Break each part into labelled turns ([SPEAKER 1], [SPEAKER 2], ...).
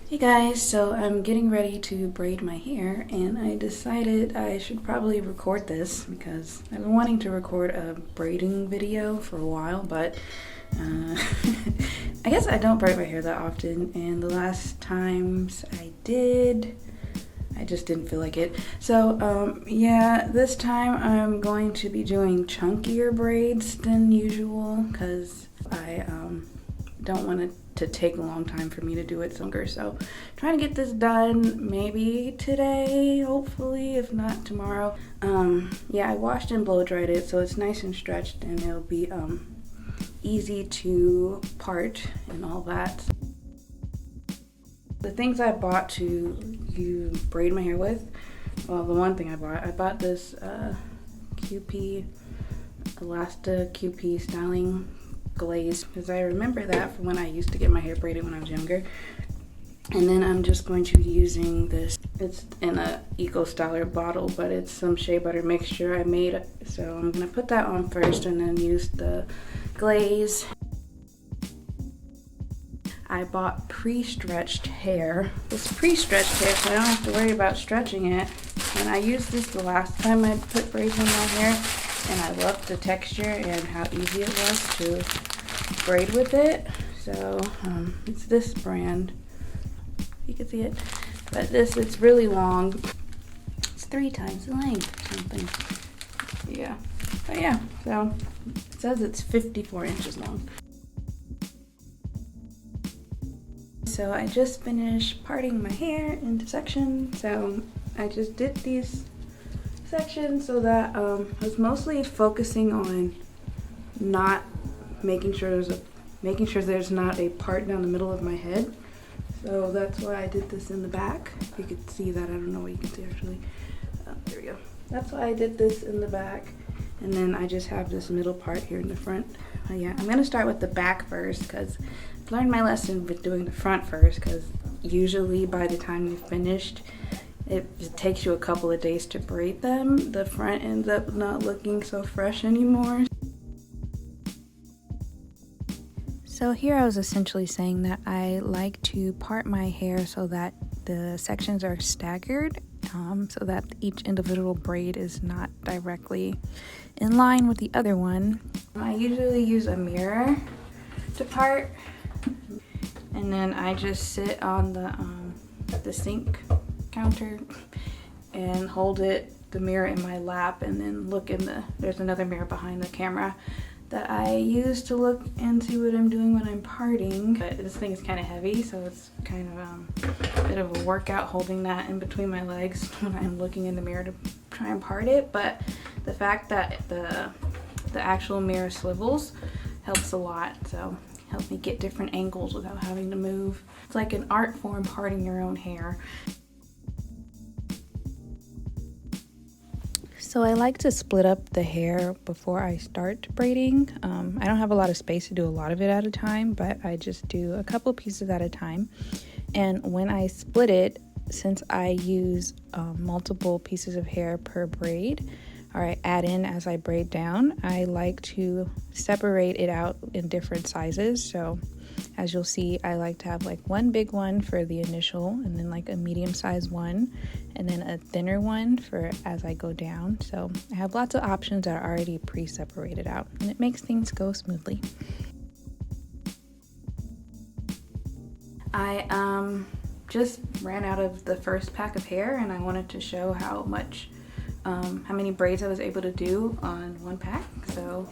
[SPEAKER 1] Hey guys, so I'm getting ready to braid my hair and I decided I should probably record this because I've been wanting to record a braiding video for a while, but I guess I don't braid my hair that often, and the last times I did, I just didn't feel like it. So yeah, this time I'm going to be doing chunkier braids than usual because I don't want it to take a long time for me to do it longer. So trying to get this done maybe today, hopefully, if not tomorrow. Yeah, I washed and blow dried it so it's nice and stretched and it'll be easy to part and all that. The things I bought to braid my hair with, well, the one thing I bought this QP Elastase QP styling glaze because I remember that from when I used to get my hair braided when I was younger. And then I'm just going to be using this. It's in a Eco Styler bottle, but it's some shea butter mixture I made. So I'm gonna put that on first and then use the glaze. I bought pre-stretched hair. It's pre-stretched hair, so I don't have to worry about stretching it. And I used this the last time I put braids in my hair, and I loved the texture and how easy it was to braid with it. So it's this brand. You can see it, but it's really long. It's 3 times the length or something. Yeah, but yeah, so it says it's 54 inches long. So I just finished parting my hair into sections. So I just did these sections so that I was mostly focusing on not making sure there's not a part down the middle of my head. So that's why I did this in the back. You could see that. I don't know what you can see actually. There we go. That's why I did this in the back. And then I just have this middle part here in the front. Yeah, I'm gonna start with the back first because I've learned my lesson with doing the front first, because usually by the time you've finished, it takes you a couple of days to braid them. The front ends up not looking so fresh anymore. So here I was essentially saying that I like to part my hair so that the sections are staggered, so that each individual braid is not directly in line with the other one. I usually use a mirror to part, and then I just sit on the sink counter and hold the mirror in my lap, and then look there's another mirror behind the camera that I use to look and see what I'm doing when I'm parting. But this thing is kind of heavy, so it's kind of a bit of a workout holding that in between my legs when I'm looking in the mirror to try and part it. But the fact that the actual mirror swivels helps a lot, so it helps me get different angles without having to move. It's like an art form, parting your own hair. So I like to split up the hair before I start braiding. I don't have a lot of space to do a lot of it at a time, but I just do a couple pieces at a time. And when I split it, since I use multiple pieces of hair per braid, or I add in as I braid down, I like to separate it out in different sizes. So as you'll see, I like to have like one big one for the initial, and then like a medium sized one, and then a thinner one for as I go down. So I have lots of options that are already pre-separated out, and it makes things go smoothly. I just ran out of the first pack of hair, and I wanted to show how many braids I was able to do on one pack. So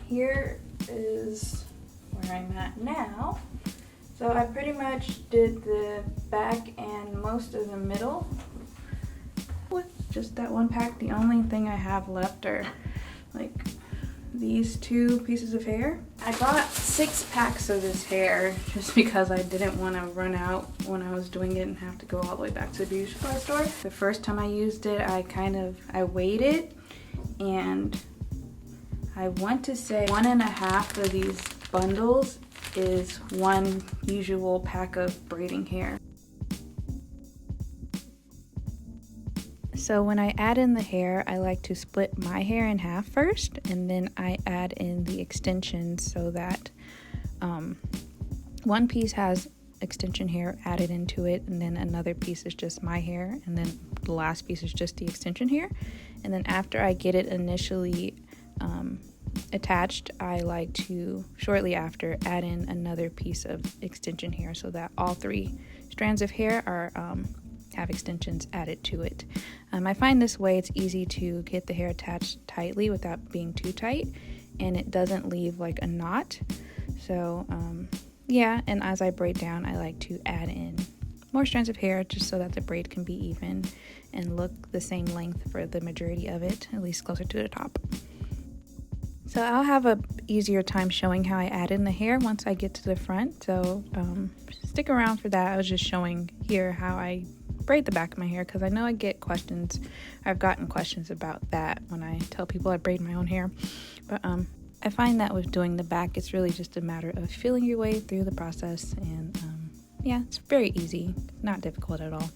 [SPEAKER 1] here is where I'm at now. So I pretty much did the back and most of the middle with just that one pack. The only thing I have left are like these 2 pieces of hair. I bought 6 packs of this hair just because I didn't want to run out when I was doing it and have to go all the way back to the beauty supply store. The first time I used it, I weighed it, and I want to say 1.5 of these bundles is 1 usual pack of braiding hair. So when I add in the hair, I like to split my hair in half first, and then I add in the extensions so that one piece has extension hair added into it, and then another piece is just my hair, and then the last piece is just the extension hair. And then after I get it initially attached, I like to shortly after add in another piece of extension hair so that all 3 strands of hair are have extensions added to it. I find this way it's easy to get the hair attached tightly without being too tight, and it doesn't leave like a knot. So yeah, and as I braid down, I like to add in more strands of hair just so that the braid can be even and look the same length for the majority of it, at least closer to the top. So I'll have a easier time showing how I add in the hair once I get to the front, so stick around for that. I was just showing here how I braid the back of my hair because I know I get questions. I've gotten questions about that when I tell people I braid my own hair. But I find that with doing the back, it's really just a matter of feeling your way through the process, and yeah, it's very easy, not difficult at all.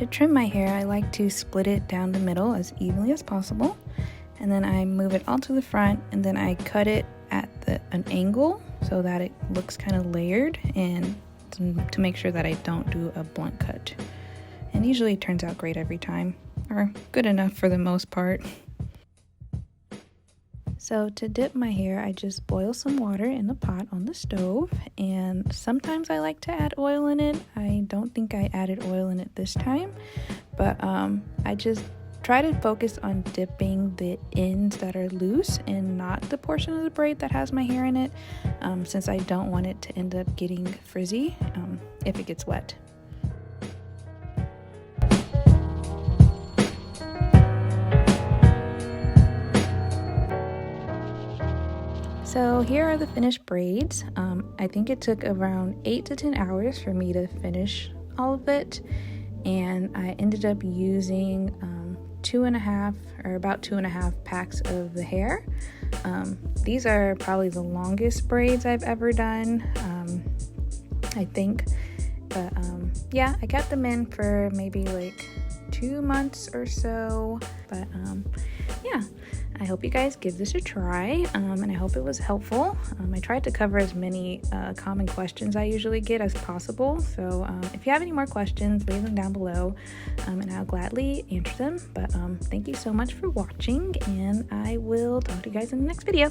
[SPEAKER 1] To trim my hair, I like to split it down the middle as evenly as possible, and then I move it all to the front, and then I cut it at an angle so that it looks kind of layered, and to make sure that I don't do a blunt cut. And usually it turns out great every time, or good enough for the most part. So to dip my hair, I just boil some water in a pot on the stove, and sometimes I like to add oil in it. I don't think I added oil in it this time, but I just try to focus on dipping the ends that are loose and not the portion of the braid that has my hair in it, since I don't want it to end up getting frizzy if it gets wet. So here are the finished braids. I think it took around 8 to 10 hours for me to finish all of it, and I ended up using about two and a half packs of the hair. These are probably the longest braids I've ever done, I think, but yeah, I kept them in for maybe like 2 months or so, but yeah, I hope you guys give this a try, and I hope it was helpful. I tried to cover as many common questions I usually get as possible, so if you have any more questions, leave them down below, and I'll gladly answer them. But thank you so much for watching, and I will talk to you guys in the next video.